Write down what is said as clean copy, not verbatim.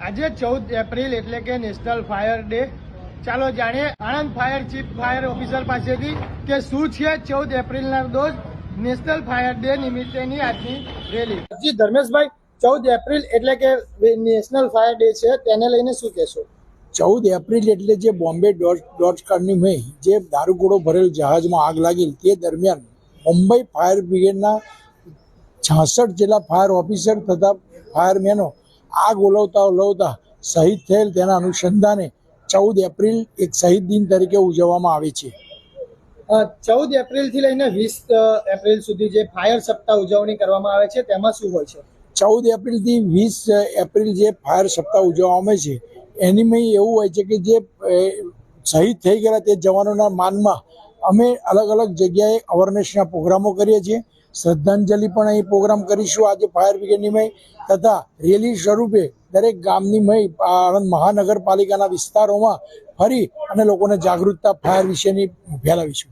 આજે 14 એપ્રિલ એટલે કે નેશનલ ફાયર ડે. ચાલો જાણીએ Anand fire chief fire officer પાસેથી કે શું છે 14 એપ્રિલના રોજ નેશનલ ફાયર ડે નિમિત્તેની આજની રેલી. જી ધર્મેશભાઈ, 14 એપ્રિલ એટલે કે નેશનલ ફાયર ડે છે, તેને લઈને શું કહેશો? 14 એપ્રિલ એટલે જે બોમ્બે ડોટકાની મેં જે દારૂગોળો ભરેલ જહાજમાં આગ લાગી તે દરમિયાન મુંબઈ ફાયર બ્રિગેડના 66 જેટલા ફાયર ઓફિસર તથા ફાયરમેનો આગ ઓલવતા શહીદ થયેલ તેના અનુસંધાને 14 એપ્રિલ એક શહીદ દિન તરીકે ઉજવવામાં આવે છે. 14 એપ્રિલથી લઈને 20 એપ્રિલ સુધી જે ફાયર સપ્તાહ ઉજવણી કરવામાં આવે છે તેમાં શું હોય છે? 14 એપ્રિલથી 20 એપ્રિલ જે ફાયર સપ્તાહ ઉજવવામાં આવે છે એનીમાં એવું હોય છે કે જે શહીદ થઈ ગયેલા તે જવાનોના માનમાં અમે અલગ અલગ જગ્યાએ અવેરનેસના પ્રોગ્રામો કરીએ છીએ. શ્રદ્ધાંજલિ પણ અહીં પ્રોગ્રામ કરીશું આજે ફાયર બ્રિગેડની મય તથા રેલી સ્વરૂપે દરેક ગામની મય આણંદ મહાનગરપાલિકાના વિસ્તારોમાં ફરી અને લોકોને જાગૃતતા ફાયર વિશેની ફેલાવીશું.